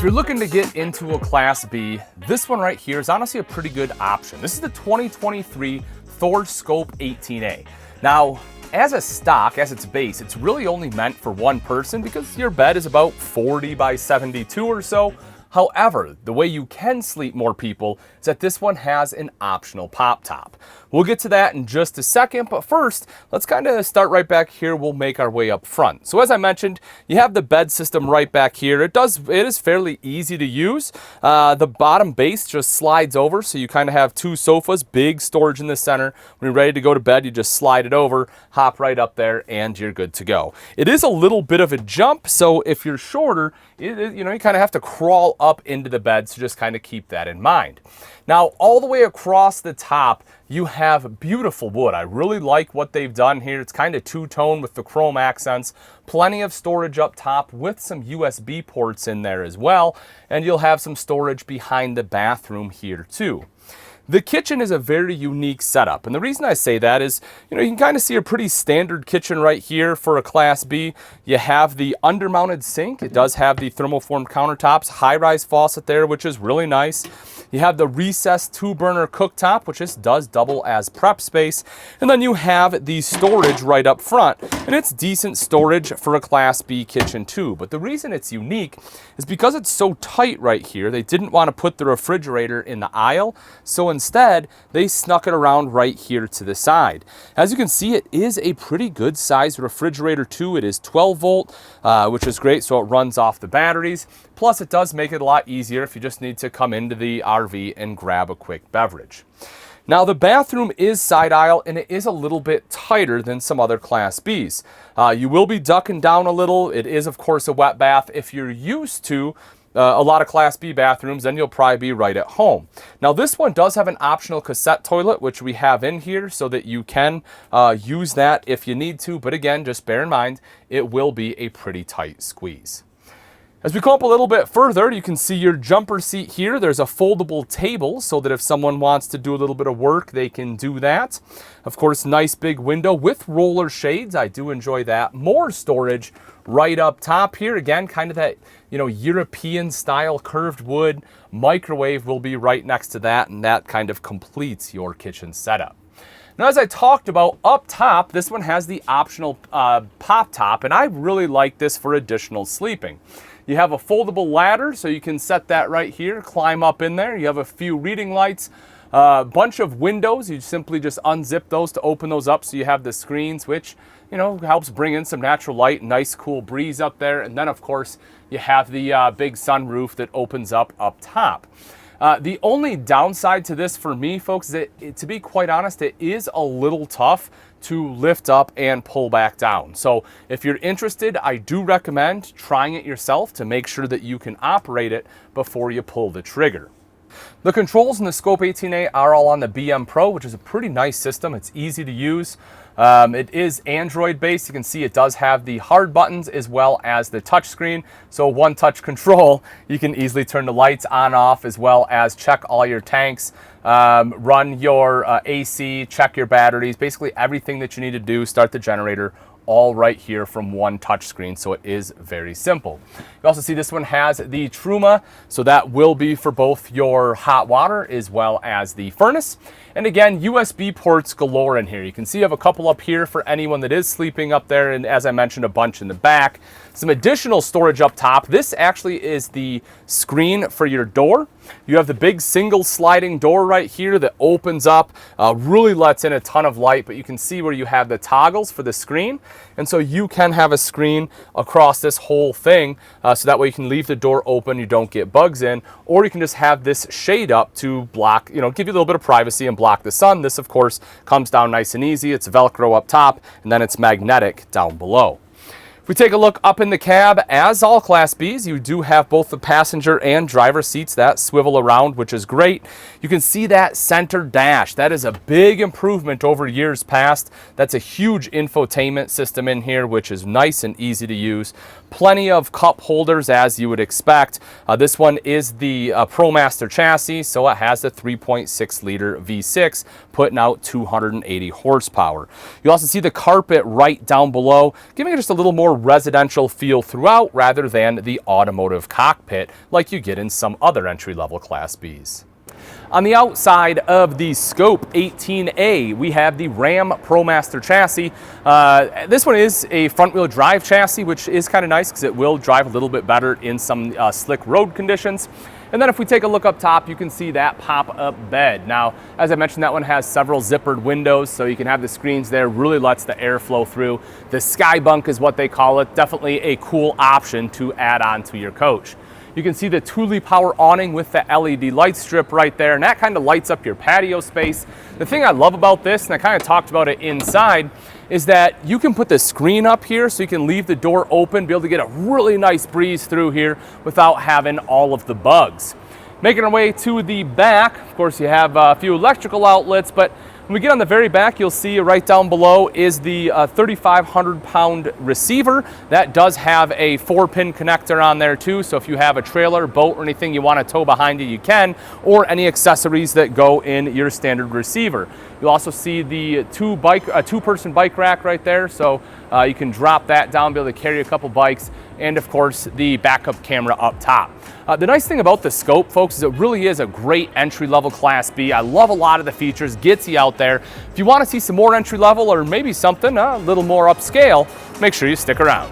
If you're looking to get into a Class B, this one right here is honestly a pretty good option. This is the 2023 Thor Scope 18A. Now, as a stock, as its base, it's really only meant for one person because your bed is about 40 by 72 or so. However, the way you can sleep more people is that this one has an optional pop top. We'll get to that in just a second, but first, let's kind of start right back here. We'll make our way up front. So as I mentioned, you have the bed system right back here. It is fairly easy to use. The bottom base just slides over, so you kind of have two sofas, big storage in the center. When you're ready to go to bed, you just slide it over, hop right up there, and you're good to go. It is a little bit of a jump, so if you're shorter, you kind of have to crawl up into the bed, so just kind of keep that in mind. Now, all the way across the top, you have beautiful wood. I really like what they've done here. It's kind of two-tone with the chrome accents. Plenty of storage up top with some USB ports in there as well. And you'll have some storage behind the bathroom here too. The kitchen is a very unique setup, and the reason I say that is, you can kind of see a pretty standard kitchen right here for a Class B. You have the undermounted sink. It does have the thermoform countertops, high-rise faucet there, which is really nice. You have the recessed 2-burner cooktop, which just does double as prep space. And then you have the storage right up front, and it's decent storage for a Class B kitchen too. But the reason it's unique is because it's so tight right here, they didn't want to put the refrigerator in the aisle, so instead, they snuck it around right here to the side. As you can see, it is a pretty good sized refrigerator too. It is 12 volt, which is great, so it runs off the batteries. Plus, it does make it a lot easier if you just need to come into the RV and grab a quick beverage. Now, the bathroom is side aisle, and it is a little bit tighter than some other Class Bs. You will be ducking down a little. It is, of course, a wet bath. If you're used to a lot of Class B bathrooms, then you'll probably be right at home. Now, this one does have an optional cassette toilet, which we have in here so that you can use that if you need to. But again, just bear in mind, it will be a pretty tight squeeze. As we come up a little bit further, you can see your jumper seat here. There's a foldable table so that if someone wants to do a little bit of work, they can do that. Of course, nice big window with roller shades. I do enjoy that. More storage right up top here. Again, kind of that, European style curved wood. Microwave will be right next to that, and that kind of completes your kitchen setup. Now, as I talked about up top, this one has the optional pop top, and I really like this for additional sleeping. You have a foldable ladder, so you can set that right here, climb up in there. You have a few reading lights, a bunch of windows. You simply just unzip those to open those up so you have the screens, which, helps bring in some natural light, nice cool breeze up there. And then, of course, you have the big sunroof that opens up top. The only downside to this for me, folks, is that, to be quite honest, it is a little tough to lift up and pull back down. So if you're interested, I do recommend trying it yourself to make sure that you can operate it before you pull the trigger. The controls in the Scope 18A are all on the BMPRO, which is a pretty nice system. It's easy to use. It is Android based. You can see it does have the hard buttons as well as the touch screen. So one touch control, you can easily turn the lights on, off, as well as check all your tanks, run your AC, check your batteries, basically everything that you need to do, start the generator, all right here from one touch screen, so it is very simple. You also see this one has the Truma, so that will be for both your hot water as well as the furnace. And again, USB ports galore in here. You can see you have a couple up here for anyone that is sleeping up there, and as I mentioned, a bunch in the back. Some additional storage up top. This actually is the screen for your door. You have the big single sliding door right here that opens up, really lets in a ton of light, but you can see where you have the toggles for the screen. And so you can have a screen across this whole thing, so that way you can leave the door open, you don't get bugs in, or you can just have this shade up to block, give you a little bit of privacy and block the sun. This, of course, comes down nice and easy. It's Velcro up top, and then it's magnetic down below. If we take a look up in the cab, as all Class Bs, you do have both the passenger and driver seats that swivel around, which is great. You can see that center dash. That is a big improvement over years past. That's a huge infotainment system in here, which is nice and easy to use. Plenty of cup holders, as you would expect. This one is the ProMaster chassis, so it has the 3.6 liter V6, putting out 280 horsepower. You also see the carpet right down below, giving it just a little more more residential feel throughout rather than the automotive cockpit like you get in some other entry-level Class Bs. On the outside of the Scope 18A, we have the Ram ProMaster chassis. This one is a front-wheel drive chassis, which is kind of nice because it will drive a little bit better in some slick road conditions. And then if we take a look up top, you can see that pop-up bed. Now, as I mentioned, that one has several zippered windows, so you can have the screens there, really lets the air flow through. The sky bunk is what they call it. Definitely a cool option to add on to your coach. You can see the THULE power awning with the LED light strip right there, and that kind of lights up your patio space. The thing I love about this, and I kind of talked about it inside, is that you can put the screen up here so you can leave the door open, be able to get a really nice breeze through here without having all of the bugs. Making our way to the back, of course you have a few electrical outlets, but when we get on the very back, you'll see right down below is the 3,500 pound receiver. That does have a 4-pin connector on there too, so if you have a trailer, boat, or anything you want to tow behind you, you can, or any accessories that go in your standard receiver. You'll also see the two-person bike rack right there, so you can drop that down, be able to carry a couple bikes, and of course the backup camera up top. The nice thing about the Scope, folks, is it really is a great entry-level Class B. I love a lot of the features, gets you out there. If you want to see some more entry-level or maybe something a little more upscale, make sure you stick around.